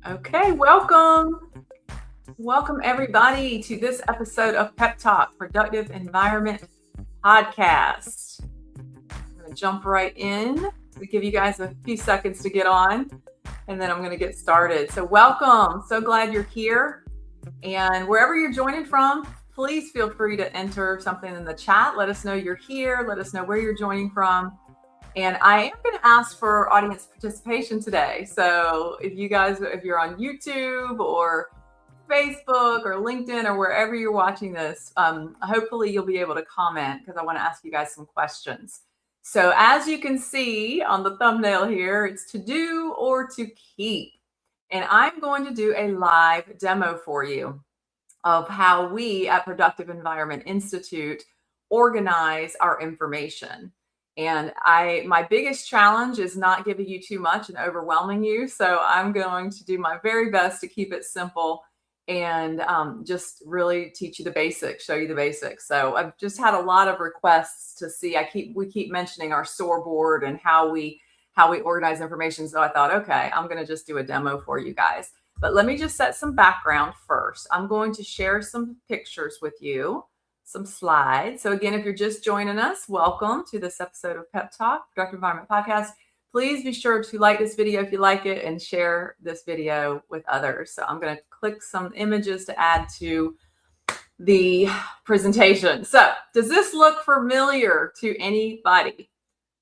Okay, welcome. Welcome everybody to this episode of Pep Talk, Productive Environment Podcast. I'm going to jump right in to give you guys a few seconds to get on, and then I'm going to get started. So welcome. So glad you're here. And wherever you're joining from, please feel free to enter something in the chat. Let us know you're here. Let us know where you're joining from. And I am going to ask for audience participation today. So if you're on YouTube or Facebook or LinkedIn or wherever you're watching this, hopefully you'll be able to comment because I want to ask you guys some questions. So as you can see on the thumbnail here, it's to do or to keep. And I'm going to do a live demo for you of how we at Productive Environment Institute organize our information. And my biggest challenge is not giving you too much and overwhelming you. So I'm going to do my very best to keep it simple and just really teach you the basics, show you the basics. So I've just had a lot of requests to see. We keep mentioning our SOAR board and how we organize information. So I thought, okay, I'm going to just do a demo for you guys. But let me just set some background first. I'm going to share some pictures with you, some slides. So again, if you're just joining us, welcome to this episode of Pep Talk, Productive Environment Podcast. Please be sure to like this video if you like it and share this video with others. So I'm going to click some images to add to the presentation. So does this look familiar to anybody?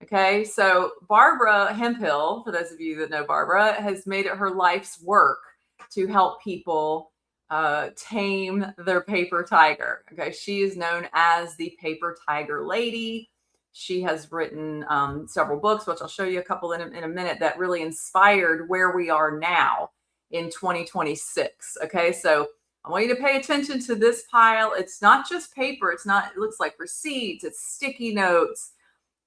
Okay, so Barbara Hemphill, for those of you that know Barbara, has made it her life's work to help people tame their paper tiger. Okay, she is known as the Paper Tiger Lady. She has written several books, which I'll show you a couple in a minute, that really inspired where we are now in 2026. Okay, so I want you to pay attention to this pile. It's not just paper. It looks like receipts. It's sticky notes.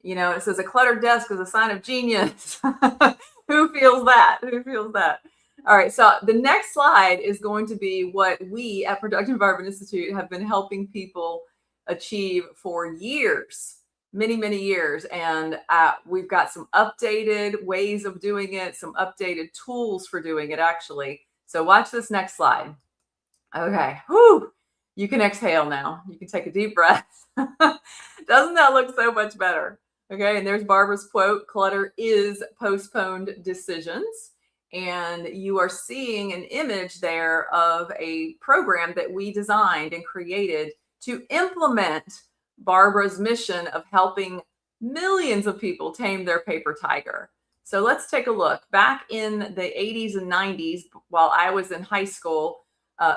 You know, it says a cluttered desk is a sign of genius. Who feels that? Who feels that? All right, so the next slide is going to be what we at Productive Environment Institute have been helping people achieve for years, many, many years. And we've got some updated ways of doing it, some updated tools for doing it, actually. So watch this next slide. Okay, whew. You can exhale now. You can take a deep breath. Doesn't that look so much better? Okay, and there's Barbara's quote, "Clutter is postponed decisions." And you are seeing an image there of a program that we designed and created to implement Barbara's mission of helping millions of people tame their paper tiger. So let's take a look. Back in the 80s and 90s, while I was in high school,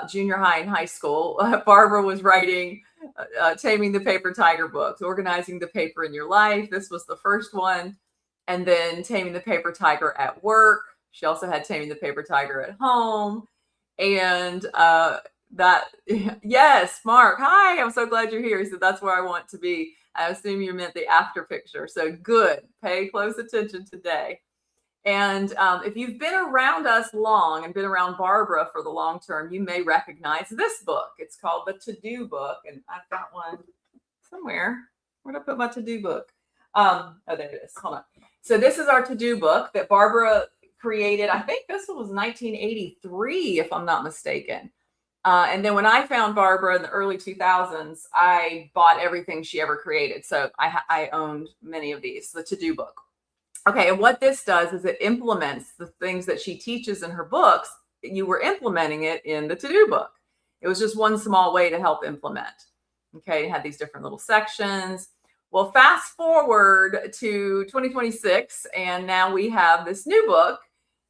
junior high and high school, Barbara was writing Taming the Paper Tiger books, Organizing the Paper in Your Life. This was the first one. And then Taming the Paper Tiger at Work. She also had Taming the Paper Tiger at Home. And yes, Mark, hi, I'm so glad you're here. He said, that's where I want to be. I assume you meant the after picture. So good, pay close attention today. And if you've been around us long and been around Barbara for the long term, you may recognize this book. It's called the To-Do book. And I've got one somewhere. Where'd I put my To-Do book? Oh, there it is. Hold on. So this is our To-Do book that Barbara created. I think this was 1983, if I'm not mistaken. And then when I found Barbara in the early 2000s, I bought everything she ever created. So I owned many of these, the To-Do book. Okay, and what this does is it implements the things that she teaches in her books. You were implementing it in the To-Do book. It was just one small way to help implement. Okay, it had these different little sections. Well, fast forward to 2026, and now we have this new book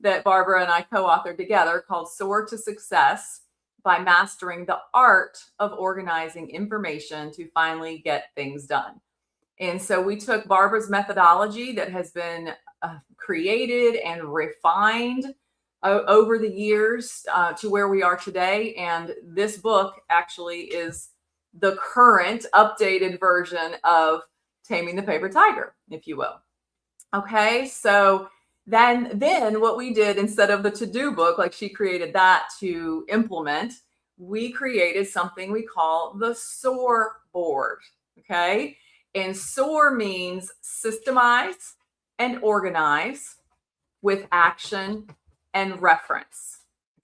that Barbara and I co-authored together called SOAR to Success by Mastering the Art of Organizing Information to Finally Get Things Done. And so we took Barbara's methodology that has been created and refined over the years to where we are today. And this book actually is the current updated version of Taming the Paper Tiger, if you will. Okay, so then what we did, instead of the To-Do book, like she created that to implement, we created something we call the SOAR Board. Okay. And SOAR means systemize and organize with action and reference.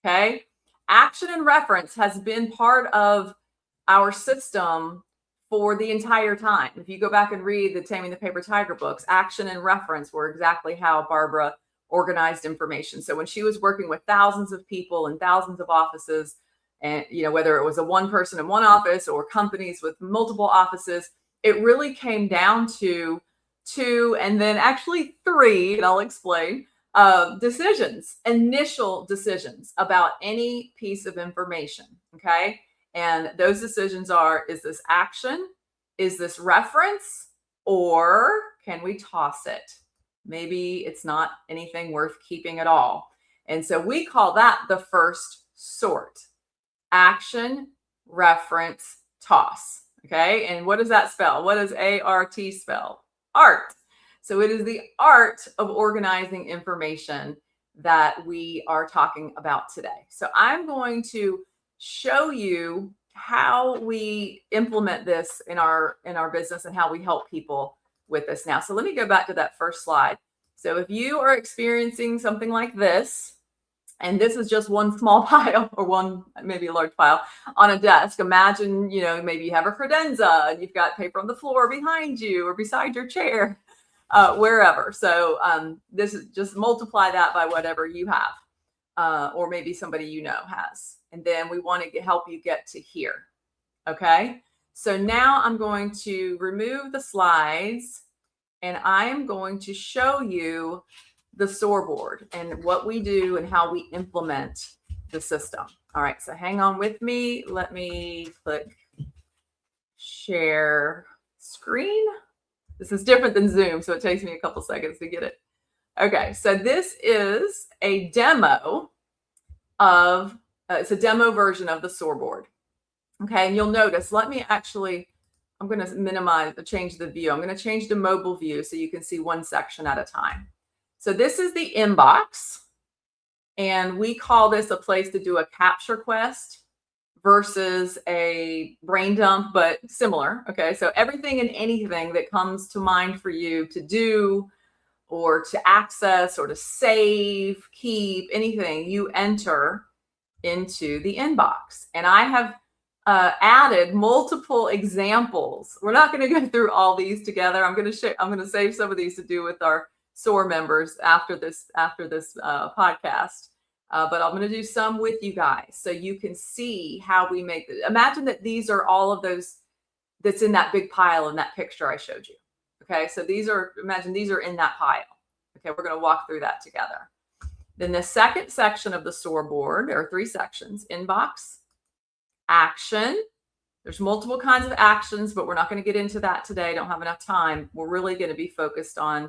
Okay. Action and reference has been part of our system for the entire time. If you go back and read the Taming the Paper Tiger books, action and reference were exactly how Barbara organized information. So when she was working with thousands of people and thousands of offices, and whether it was a one person in one office or companies with multiple offices, it really came down to two and then actually three, and I'll explain, decisions, initial decisions about any piece of information. Okay. And those decisions are, is this action? Is this reference? Or can we toss it? Maybe it's not anything worth keeping at all. And so we call that the first sort: action, reference, toss. Okay. And what does that spell? What does ART spell? Art. So it is the art of organizing information that we are talking about today. So I'm going to show you how we implement this in our business and how we help people with this now. So let me go back to that first slide. So if you are experiencing something like this, and this is just one small pile or one, maybe a large pile on a desk, imagine, maybe you have a credenza and you've got paper on the floor behind you or beside your chair, wherever. So this is just multiply that by whatever you have, or maybe somebody has. And then we want to help you get to here. Okay. So now I'm going to remove the slides and I am going to show you the SOAR board and what we do and how we implement the system. All right. So hang on with me. Let me click share screen. This is different than Zoom, so it takes me a couple seconds to get it. Okay. So this is a demo of it's a demo version of the SOAR board. Okay, and you'll notice, I'm going to change the view. I'm going to change the mobile view so you can see one section at a time. So this is the inbox, and we call this a place to do a capture quest versus a brain dump, but similar. Okay, so everything and anything that comes to mind for you to do or to access or to save, keep, anything you enter into the inbox. And I have added multiple examples. We're not going to go through all these together. I'm going to save some of these to do with our SOAR members after this podcast. But I'm going to do some with you guys so you can see how we make it. Imagine that these are all of those that's in that big pile in that picture I showed you. Okay, so imagine these are in that pile. Okay, we're going to walk through that together. Then the second section of the SOAR board, there are three sections: inbox, action. There's multiple kinds of actions, but we're not going to get into that today. Don't have enough time. We're really going to be focused on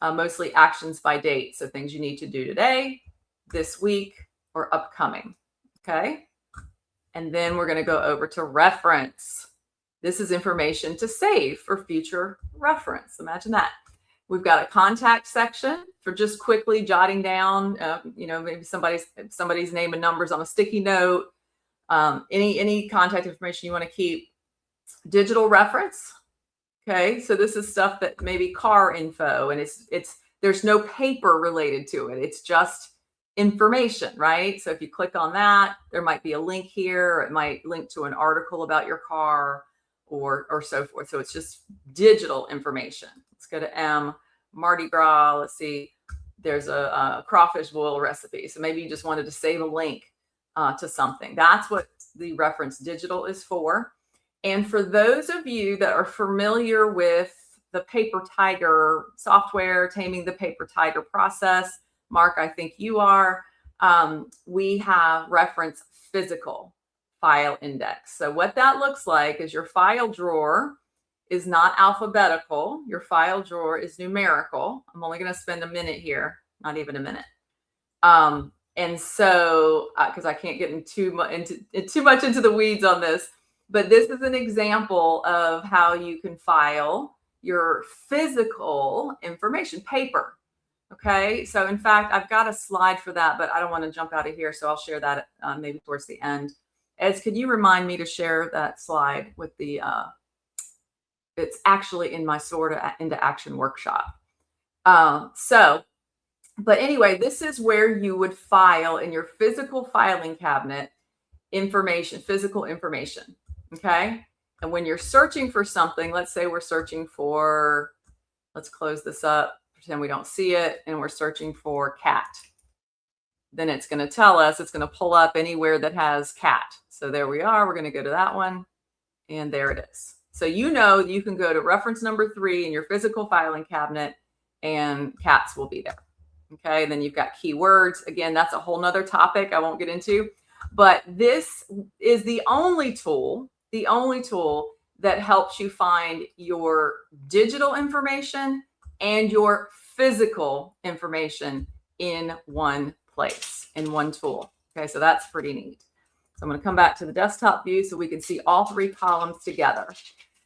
mostly actions by date. So things you need to do today, this week, or upcoming. Okay. And then we're going to go over to reference. This is information to save for future reference. Imagine that. We've got a contact section for just quickly jotting down, maybe somebody's name and numbers on a sticky note, any contact information you want to keep. Digital reference. Okay, so this is stuff that maybe car info, and there's no paper related to it. It's just information, right? So if you click on that, there might be a link here, or it might link to an article about your car or so forth. So it's just digital information. Let's go to M, Mardi Gras. Let's see, there's a crawfish boil recipe. So maybe you just wanted to save a link to something. That's what the reference digital is for. And for those of you that are familiar with the Paper Tiger software, Taming the Paper Tiger process, Mark, I think you are, we have reference physical file index. So what that looks like is your file drawer is not alphabetical. Your file drawer is numerical. I'm only going to spend a minute here, not even a minute. And so, because I can't get too much into the weeds on this, but this is an example of how you can file your physical information, paper. Okay, so in fact, I've got a slide for that, but I don't want to jump out of here, so I'll share that maybe towards the end. Ed, could you remind me to share that slide with the, it's actually in my SOAR into Action workshop. So But anyway, this is where you would file in your physical filing cabinet information, physical information. Okay. And when you're searching for something, let's say we're searching for, let's close this up, pretend we don't see it, and we're searching for cat. Then it's going to tell us, it's going to pull up anywhere that has cat. So there we are. We're going to go to that one. And there it is. So you know you can go to reference number 3 in your physical filing cabinet and cats will be there. Okay. And then you've got keywords. Again, that's a whole nother topic I won't get into. But this is the only tool that helps you find your digital information and your physical information in one place, in one tool. Okay, so that's pretty neat. So I'm going to come back to the desktop view so we can see all 3 columns together.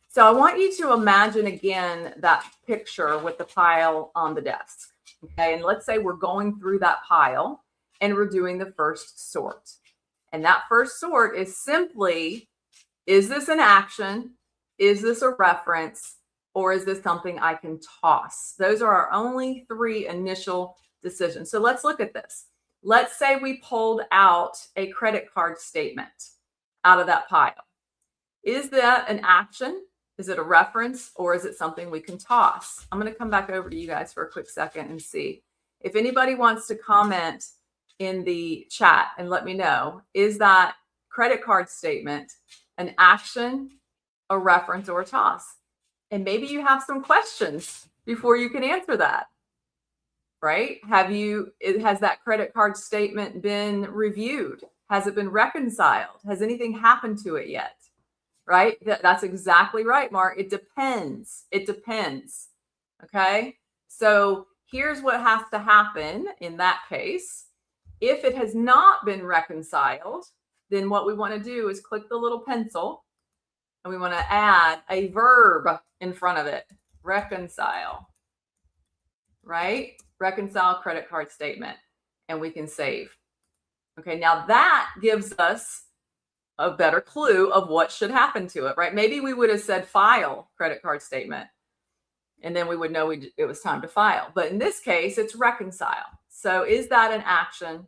So I want you to imagine again that picture with the pile on the desk. Okay, and let's say we're going through that pile and we're doing the first sort. And that first sort is simply, is this an action? Is this a reference? Or is this something I can toss? Those are our only 3 initial decisions. So let's look at this. Let's say we pulled out a credit card statement out of that pile. Is that an action? Is it a reference? Or is it something we can toss? I'm going to come back over to you guys for a quick second and see if anybody wants to comment in the chat and let me know, is that credit card statement an action, a reference, or a toss? And maybe you have some questions before you can answer that, right? Has that credit card statement been reviewed? Has it been reconciled? Has anything happened to it yet? Right? That's exactly right, Mark. It depends. It depends. Okay. So here's what has to happen in that case. If it has not been reconciled, then what we want to do is click the little pencil and we want to add a verb in front of it. Reconcile, right? Reconcile credit card statement, and we can save. Okay, now that gives us a better clue of what should happen to it, right? Maybe we would have said file credit card statement, and then we would know it was time to file. But in this case, it's reconcile. So is that an action?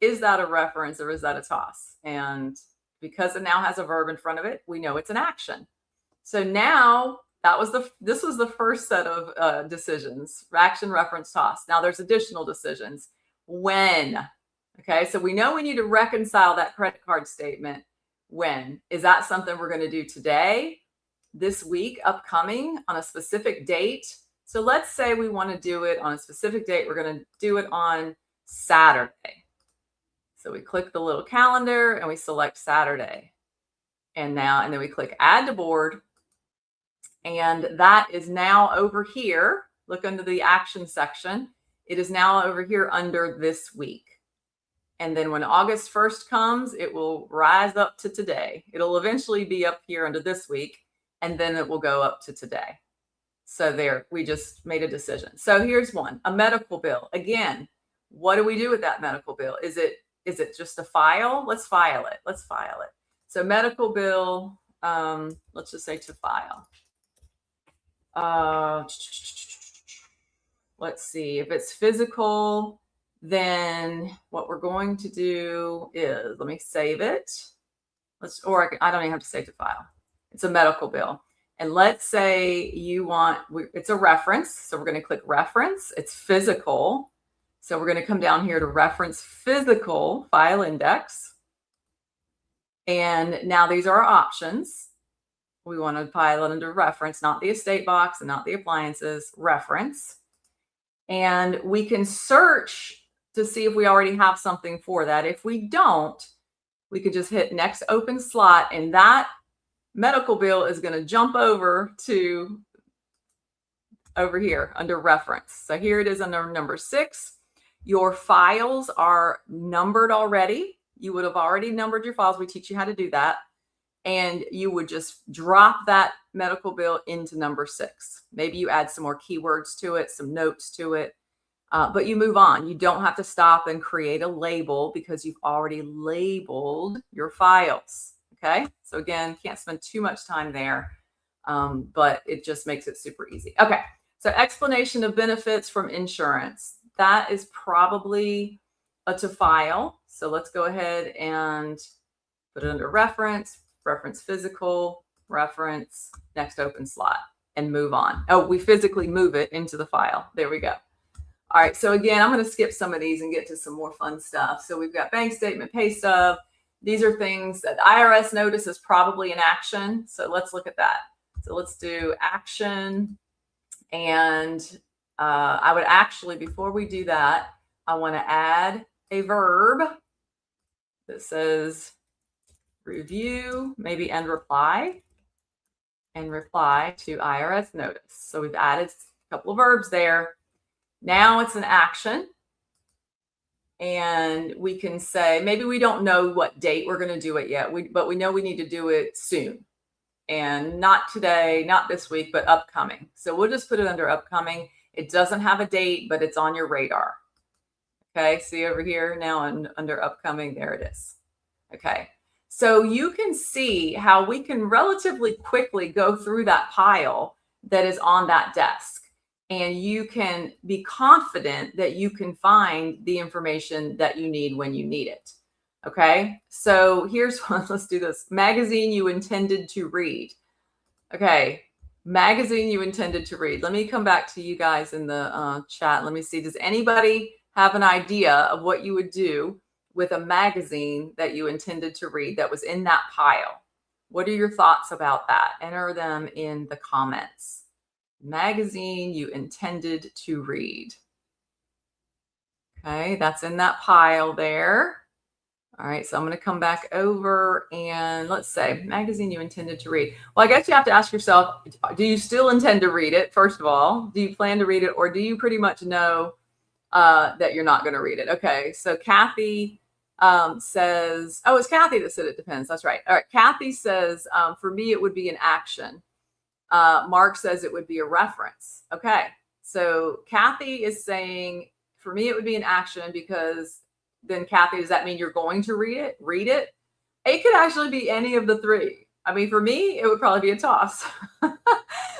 Is that a reference, or is that a toss? And because it now has a verb in front of it, we know it's an action. So now this was the first set of decisions: action, reference, toss. Now there's additional decisions. When? Okay, so we know we need to reconcile that credit card statement. When? Is that something we're going to do today, this week, upcoming, on a specific date? So let's say we want to do it on a specific date. We're going to do it on Saturday. So we click the little calendar and we select Saturday. And then we click add to board. And that is now over here. Look under the action section. It is now over here under this week. And then when August 1st comes, it will rise up to today. It'll eventually be up here under this week, and then it will go up to today. So there, we just made a decision. So here's one, a medical bill. Again, what do we do with that medical bill? Is it just a file? Let's file it. Let's file it. So medical bill, let's just say to file. Let's see, if it's physical, then what we're going to do is, let me save it. I don't even have to save to file. It's a medical bill. And let's say it's a reference. So we're going to click reference. It's physical. So we're going to come down here to reference physical file index. And now these are our options. We want to file it under reference, not the estate box and not the appliances, reference. And we can search to see if we already have something for that. If we don't, we could just hit next open slot, and that medical bill is going to jump over here under reference. So here it is under number 6. Your files are numbered already. You would have already numbered your files. We teach you how to do that. And you would just drop that medical bill into number 6. Maybe you add some more keywords to it, some notes to it, but you move on. You don't have to stop and create a label because you've already labeled your files. Okay. So again, can't spend too much time there, but it just makes it super easy. Okay. So explanation of benefits from insurance. that is probably a to file. So let's go ahead and put it under reference, reference physical, reference, next open slot, and move on. Oh, we physically move it into the file. There we go. All right, so again, I'm going to skip some of these and get to some more fun stuff. So we've got bank statement, pay stub. These are things that IRS notice is probably an action. So let's look at that. So let's do action. And I would actually, before we do that, I want to add a verb that says review, maybe and reply to IRS notice. So we've added a couple of verbs there. Now it's an action. And we can say, maybe we don't know what date we're going to do it yet, but we know we need to do it soon. And not today, not this week, but upcoming. So we'll just put it under upcoming. It doesn't have a date, but it's on your radar. Okay, see over here now under upcoming, there it is. Okay, so you can see how we can relatively quickly go through that pile that is on that desk. And you can be confident that you can find the information that you need when you need it. Okay, so here's one. Let's do this. Magazine you intended to read. Okay, magazine you intended to read. Let me come back to you guys in the chat. Let me see. Does anybody have an idea of what you would do with a magazine that you intended to read that was in that pile? What are your thoughts about that? Enter them in the comments. Magazine you intended to read. Okay, that's in that pile there. All right, so I'm going to come back over and let's say magazine you intended to read. Well, I guess you have to ask yourself, do you still intend to read it? First of all, do you plan to read it, or do you pretty much know that you're not going to read it? Okay, so Kathy says, oh, it's Kathy that said it depends. That's right. All right, Kathy says, for me, it would be an action. Mark says it would be a reference. Okay, so Kathy is saying, for me, it would be an action because then Kathy, does that mean you're going to read it? Read it? It could actually be any of the three. I mean, for me, it would probably be a toss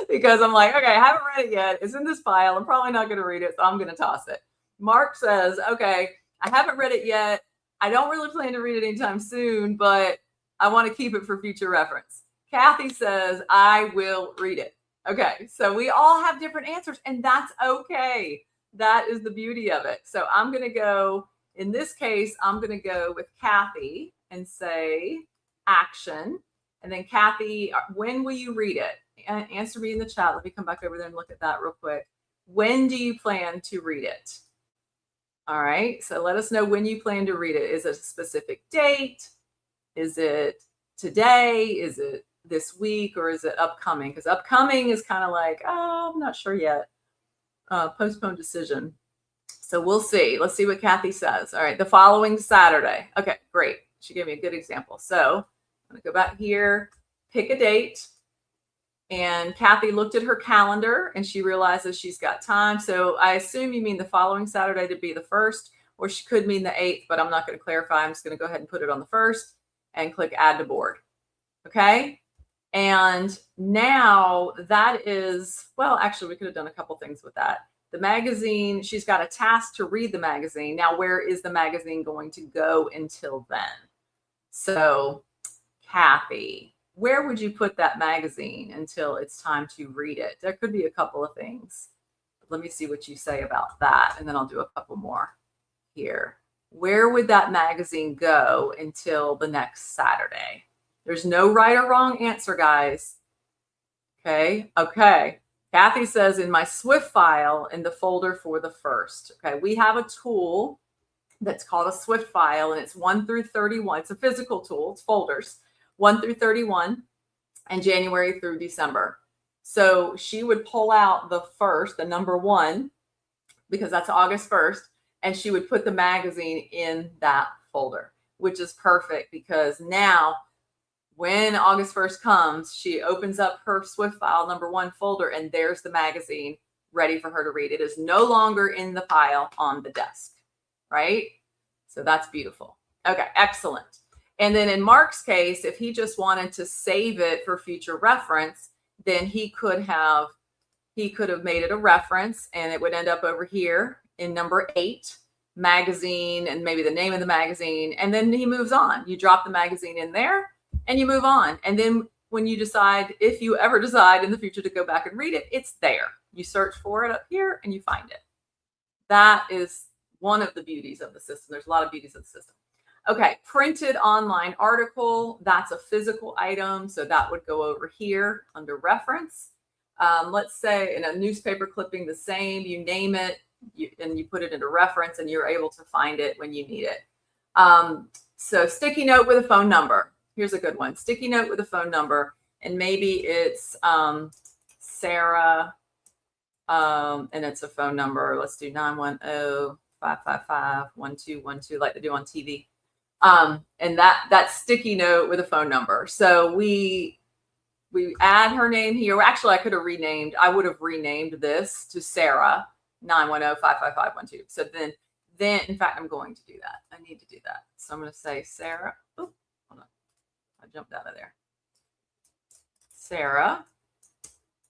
because I'm like, okay, I haven't read it yet. It's in this file. I'm probably not going to read it, so I'm going to toss it. Mark says, okay, I haven't read it yet. I don't really plan to read it anytime soon, but I want to keep it for future reference. Kathy says, I will read it. Okay, so we all have different answers, and that's okay. That is the beauty of it. So I'm going to go, in this case, I'm going to go with Kathy and say action. And then Kathy, when will you read it? Answer me in the chat. Let me come back over there and look at that real quick. When do you plan to read it? All right, so let us know when you plan to read it. Is it a specific date? Is it today? Is it this week, or is it upcoming? Because upcoming is kind of like, oh, I'm not sure yet. Postponed decision. So we'll see. Let's see what Kathy says. All right, the following Saturday. Okay, great. She gave me a good example. So I'm going to go back here, pick a date. And Kathy looked at her calendar and she realizes she's got time. So I assume you mean the following Saturday to be the 1st, or she could mean the 8th, but I'm not going to clarify. I'm just going to go ahead and put it on the 1st and click add to board. Okay. And now that is, well, actually, we could have done a couple things with that. The magazine, she's got a task to read the magazine. Now, where is the magazine going to go until then? So, Kathy, where would you put that magazine until it's time to read it? There could be a couple of things. Let me see what you say about that, and then I'll do a couple more here. Where would that magazine go until the next Saturday? There's no right or wrong answer, guys. Okay. Kathy says in my Swift file in the folder for the 1st. Okay. We have a tool that's called a Swift file, and it's 1 through 31. It's a physical tool. It's folders 1 through 31 and January through December. So she would pull out the 1st, the number 1, because that's August 1st, and she would put the magazine in that folder, which is perfect because now when August 1st comes, she opens up her Swift file number 1 folder, and there's the magazine ready for her to read. It is no longer in the pile on the desk, right? So that's beautiful. Okay, excellent. And then in Mark's case, if he just wanted to save it for future reference, then he could have made it a reference, and it would end up over here in number 8, magazine, and maybe the name of the magazine. And then he moves on. You drop the magazine in there and you move on. And then when you decide, if you ever decide in the future to go back and read it, it's there. You search for it up here and you find it. That is one of the beauties of the system. There's a lot of beauties of the system. Okay, printed online article, that's a physical item. So that would go over here under reference. Let's say in a newspaper clipping, the same, you name it and you put it into reference and you're able to find it when you need it. So sticky note with a phone number. Here's a good one. Sticky note with a phone number. And maybe it's Sarah, and it's a phone number. Let's do 910-555-1212 like they do on TV. And that sticky note with a phone number. So we add her name here. Actually, I would have renamed this to Sarah 910-555-12. So then in fact, I'm going to do that. I need to do that. So I'm going to say Sarah. Oh, hold on. I jumped out of there. Sarah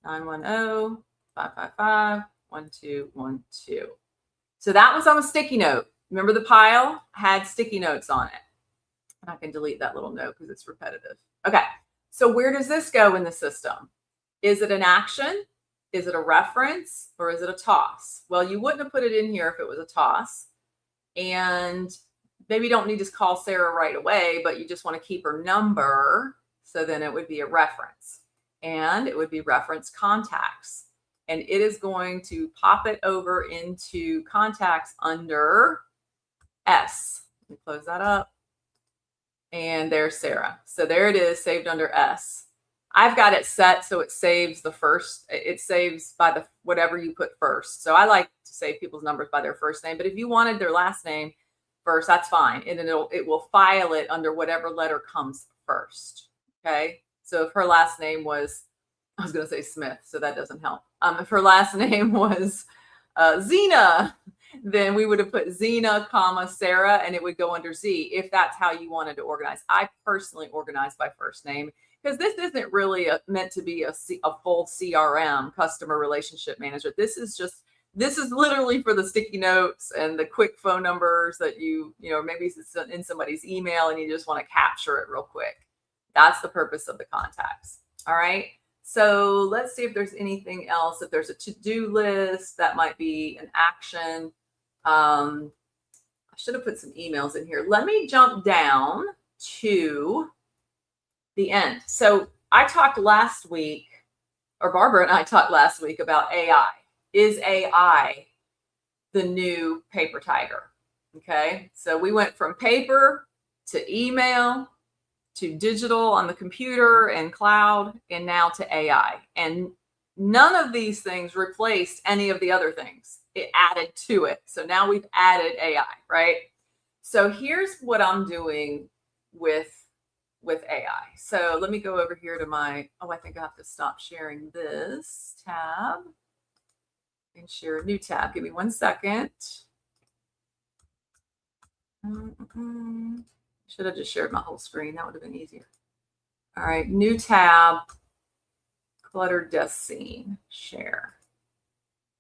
910-555-1212. So that was on a sticky note. Remember the pile had sticky notes on it. And I can delete that little note because it's repetitive. Okay. So where does this go in the system? Is it an action? Is it a reference? Or is it a toss? Well, you wouldn't have put it in here if it was a toss. And maybe you don't need to call Sarah right away, but you just want to keep her number. So then it would be a reference. And it would be reference contacts. And it is going to pop it over into contacts under S. Let me close that up. And there's Sarah. So there it is, saved under S. I've got it set so it saves the first, it saves by the whatever you put first. So I like to save people's numbers by their first name, but if you wanted their last name first, that's fine. And then it will file it under whatever letter comes first. Okay. So if her last name was, I was going to say Smith, so that doesn't help. If her last name was Zena, then we would have put Zena, Sarah, and it would go under Z if that's how you wanted to organize. I personally organize by first name because this isn't really meant to be a full CRM, customer relationship manager. This is literally for the sticky notes and the quick phone numbers that maybe it's in somebody's email and you just want to capture it real quick. That's the purpose of the contacts. All right. So let's see if there's anything else. If there's a to-do list, that might be an action. I should have put some emails in here. Let me jump down to the end. So I talked last week, or Barbara and I talked last week about AI. Is AI the new paper tiger? Okay. So we went from paper to email to digital on the computer and cloud, and now to AI. And none of these things replaced any of the other things. It added to it. So now we've added AI, right? So here's what I'm doing with AI. So let me go over here to I think I have to stop sharing this tab and share a new tab. Give me 1 second. Should have just shared my whole screen. That would have been easier. All right, new tab, Clutter desk scene, share.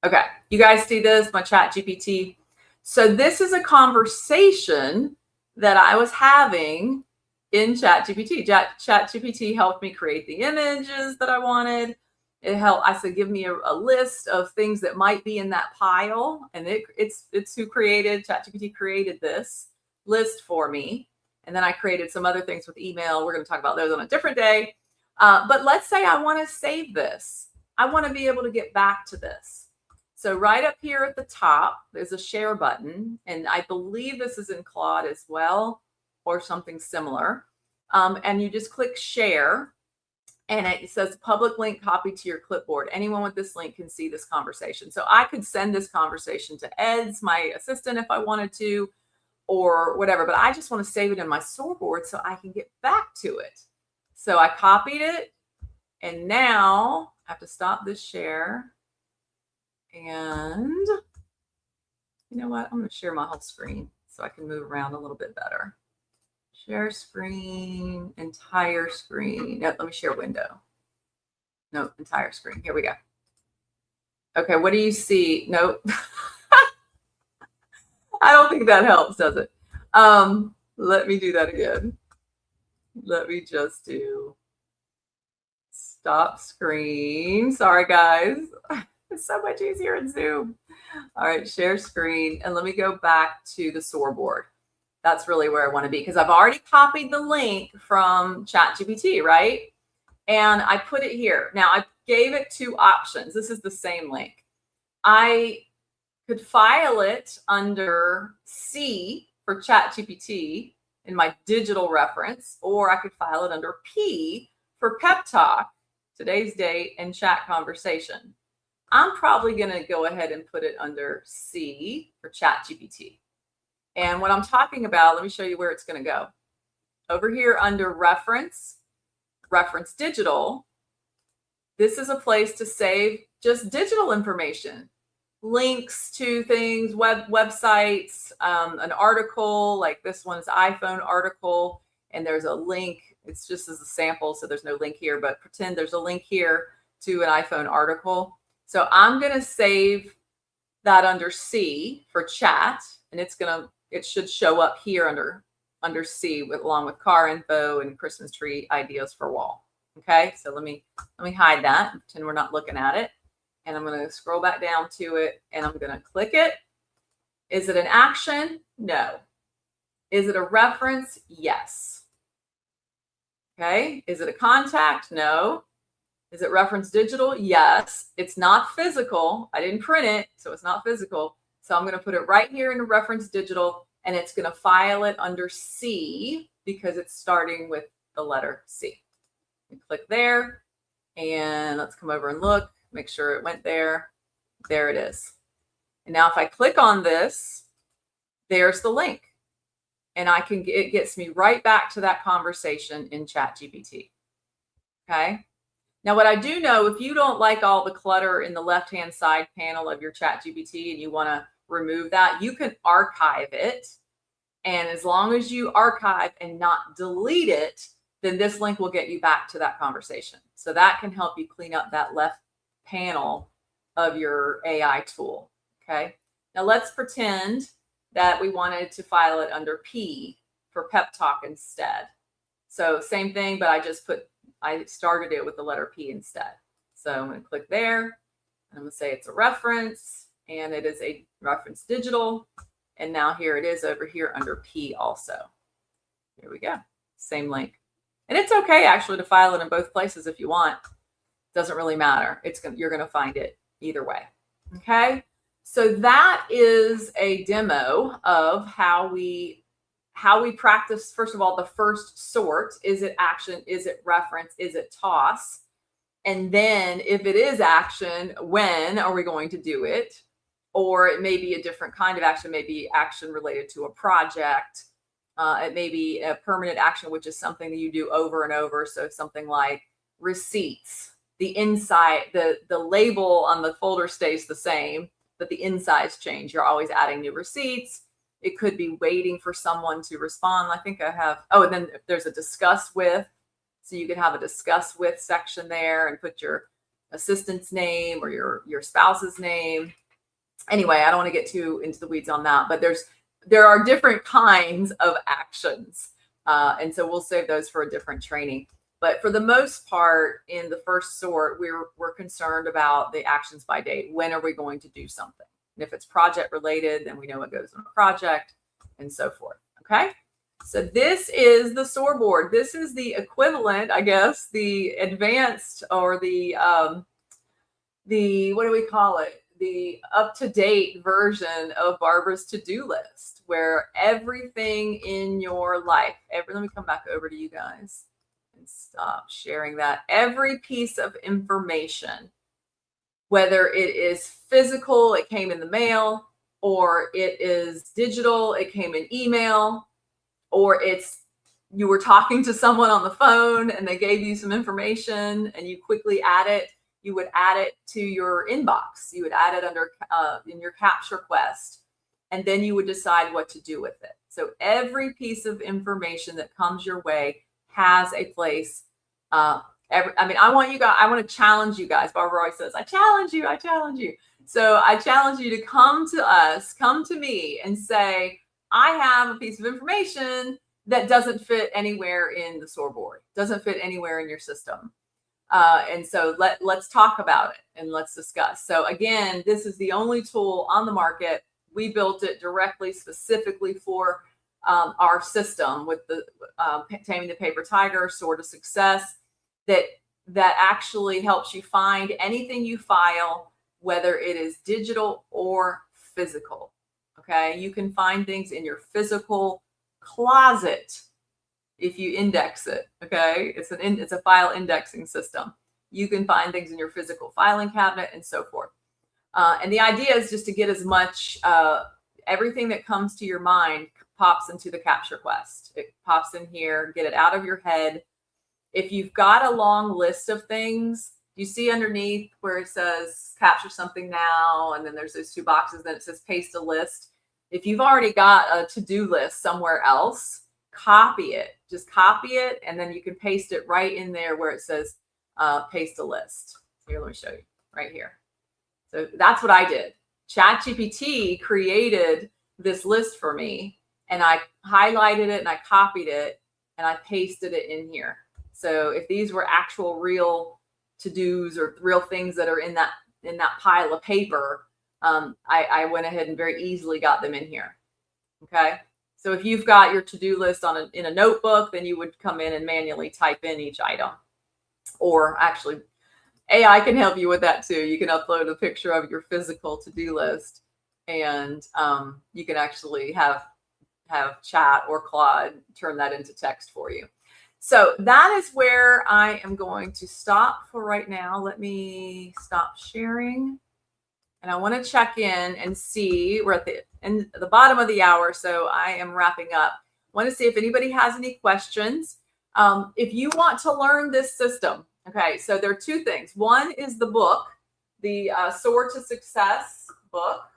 Okay, you guys see this, my chat GPT. So this is a conversation that I was having in chat GPT. Chat GPT helped me create the images that I wanted. It helped. I said, give me a list of things that might be in that pile. And it's who created, chat GPT created this list for me. And then I created some other things with email. We're going to talk about those on a different day. But let's say I want to save this. I want to be able to get back to this. So right up here at the top, there's a share button. And I believe this is in Claude as well, or something similar. And you just click share. And it says public link copy to your clipboard. Anyone with this link can see this conversation. So I could send this conversation to Ed's, my assistant, if I wanted to, or whatever, but I just want to save it in my SOAR board so I can get back to it. So I copied it, and now I have to stop this share. And you know what? I'm going to share my whole screen so I can move around a little bit better. Share screen, entire screen. No, let me share window. No, entire screen. Here we go. Okay, what do you see? Nope. I don't think that helps, does it? Let me do that again. Let me just do stop screen. Sorry, guys. It's so much easier in Zoom. All right, share screen. And let me go back to the SOAR board. That's really where I want to be because I've already copied the link from ChatGPT, right? And I put it here. Now, I gave it 2 options. This is the same link. I could file it under C for ChatGPT in my digital reference, or I could file it under P for PEPTalk, today's date, and chat conversation. I'm probably going to go ahead and put it under C for ChatGPT. And what I'm talking about, let me show you where it's going to go. Over here under reference digital, this is a place to save just digital information, links to things, websites, an article, like this one's iPhone article, and there's a link. It's just as a sample, so there's no link here, but pretend there's a link here to an iPhone article. So I'm going to save that under C for chat, and it should show up here under C along with car info and Christmas tree ideas for wall. Okay, so let me hide that, pretend we're not looking at it. And I'm going to scroll back down to it and I'm going to click it. Is it an action? No. Is it a reference? Yes. Okay. Is it a contact? No. Is it reference digital? Yes. It's not physical. I didn't print it, so it's not physical. So I'm going to put it right here in the reference digital, and it's going to file it under C because it's starting with the letter C. Click there, and let's come over and look, make sure it went there. There it is. And now if I click on this, there's the link. And it gets me right back to that conversation in ChatGPT. Okay. Now, what I do know, if you don't like all the clutter in the left-hand side panel of your ChatGPT and you want to remove that, you can archive it. And as long as you archive and not delete it, then this link will get you back to that conversation. So that can help you clean up that left panel of your AI tool. Okay. Now let's pretend that we wanted to file it under P for PEPTalk instead. So same thing, but I started it with the letter P instead. So I'm going to click there, and I'm going to say it's a reference, and it is a reference digital. And now here it is over here under P also. Here we go. Same link. And it's okay actually to file it in both places if you want. Doesn't really matter. You're going to find it either way. Okay. So that is a demo of how we practice, first of all, the first sort. Is it action? Is it reference? Is it toss? And then if it is action, when are we going to do it? Or it may be a different kind of action, maybe action related to a project. It may be a permanent action, which is something that you do over and over. So something like receipts, the inside, the label on the folder stays the same, but the insides change. You're always adding new receipts. It could be waiting for someone to respond. I think I have, and then there's a discuss with. So you can have a discuss with section there and put your assistant's name or your spouse's name. Anyway, I don't want to get too into the weeds on that, but there are different kinds of actions. And so we'll save those for a different training. But for the most part, in the first sort, we're concerned about the actions by date. When are we going to do something? And if it's project related, then we know what goes in a project and so forth. Okay. So this is the SOAR board. This is the equivalent, I guess, the advanced or the what do we call it? The up-to-date version of Barbara's to-do list, where everything in your life, let me come back over to you guys and stop sharing that. Every piece of information, whether it is physical, it came in the mail, or it is digital, it came in email, or you were talking to someone on the phone and they gave you some information and you quickly add it. You would add it to your inbox. You would add it under in your capture quest, and then you would decide what to do with it. So every piece of information that comes your way has a place. I want to challenge you guys. Barbara always says, I challenge you. So I challenge you to come to us, come to me and say, I have a piece of information that doesn't fit anywhere in the SOAR board, doesn't fit anywhere in your system. And so let's talk about it and let's discuss. So again, this is the only tool on the market. We built it directly, specifically for our system with the Taming the Paper Tiger, SOAR to Success, that actually helps you find anything you file, whether it is digital or physical. Okay, you can find things in your physical closet if you index it. Okay, it's a file indexing system. You can find things in your physical filing cabinet and so forth. And the idea is just to get as much, everything that comes to your mind pops into the capture quest. It pops in here, get it out of your head. If you've got a long list of things, you see underneath where it says capture something now, and then there's those two boxes, then it says paste a list. If you've already got a to-do list somewhere else, copy it. Just copy it, and then you can paste it right in there where it says paste a list. Here, let me show you right here. So that's what I did. ChatGPT created this list for me, and I highlighted it and I copied it and I pasted it in here. So if these were actual real to-dos or real things that are in that pile of paper, I went ahead and very easily got them in here. Okay. So if you've got your to-do list in a notebook, then you would come in and manually type in each item. Or actually, AI can help you with that too. You can upload a picture of your physical to-do list, and you can actually have Chat or Claude turn that into text for you. So that is where I am going to stop for right now. Let me stop sharing. And I want to check in and see, we're at the bottom of the hour, so I am wrapping up. I want to see if anybody has any questions. If you want to learn this system, okay, so there are two things. One is the book, the SOAR to Success book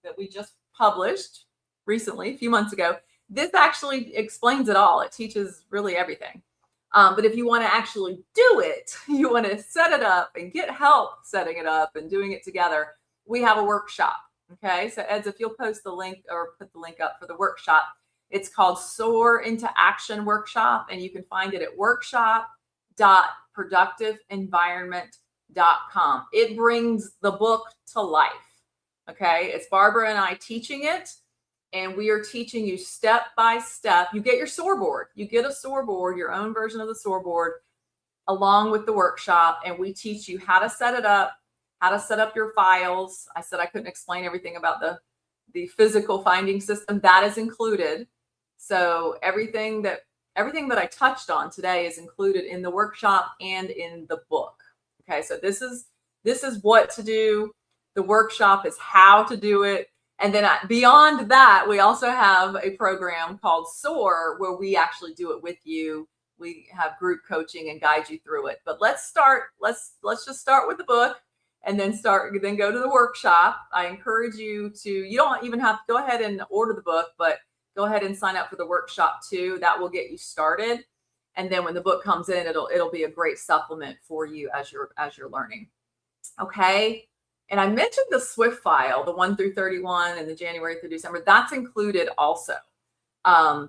that we just published recently, a few months ago. This actually explains it all. It teaches really everything. But if you want to actually do it, you want to set it up and get help setting it up and doing it together, we have a workshop. Okay, so Eds, if you'll post the link or put the link up for the workshop, it's called SOAR into Action Workshop, and you can find it at workshop.productiveenvironment.com. It brings the book to life. Okay, it's Barbara and I teaching it, and we are teaching you step by step. You get your SOAR board. You get a SOAR board, your own version of the SOAR board, along with the workshop, and we teach you how to set it up, how to set up your files. I said I couldn't explain everything about the physical finding system. That is included. So everything that I touched on today is included in the workshop and in the book. Okay, so this is what to do. The workshop is how to do it. And then beyond that, we also have a program called SOAR where we actually do it with you. We have group coaching and guide you through it. But let's just start with the book, and then go to the workshop. I encourage you you don't even have to go ahead and order the book, but go ahead and sign up for the workshop too. That will get you started. And then when the book comes in, it'll be a great supplement for you as you're learning. Okay. And I mentioned the SWIFT file, the 1 through 31 and the January through December. That's included also. Oh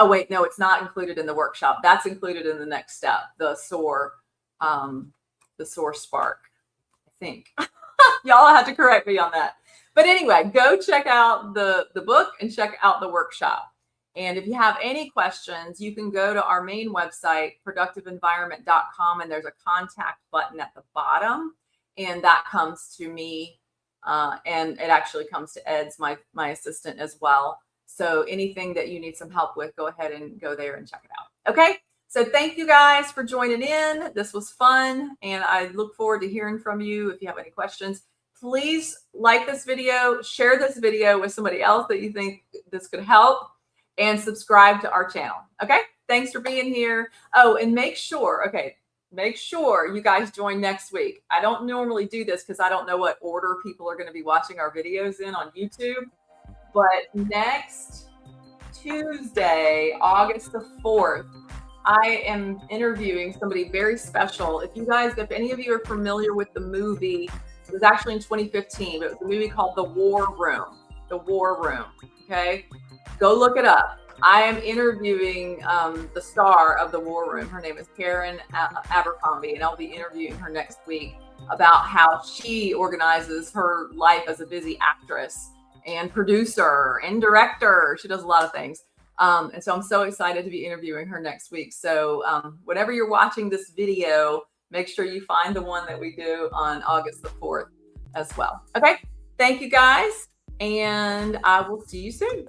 wait, no, it's not included in the workshop. That's included in the next step, the SOAR Spark. I think y'all have to correct me on that. But anyway, go check out the book and check out the workshop. And if you have any questions, you can go to our main website, productiveenvironment.com, and there's a contact button at the bottom. And that comes to me, and it actually comes to Ed's, my assistant as well. So anything that you need some help with, go ahead and go there and check it out. Okay. So thank you guys for joining in. This was fun, and I look forward to hearing from you. If you have any questions, please like this video, share this video with somebody else that you think this could help, and subscribe to our channel. Okay. Thanks for being here. Oh, and make sure you guys join next week. I don't normally do this because I don't know what order people are going to be watching our videos in on YouTube. But next Tuesday, August the 4th, I am interviewing somebody very special. If any of you are familiar with the movie It was actually in 2015, but it was a movie called The War Room. The War Room. Okay, go look it up. I am interviewing the star of The War Room. Her name is Karen Abercrombie, and I'll be interviewing her next week about how she organizes her life as a busy actress and producer and director. She does a lot of things. And so I'm so excited to be interviewing her next week. So whenever you're watching this video, make sure you find the one that we do on August the 4th as well. Okay, thank you guys, and I will see you soon.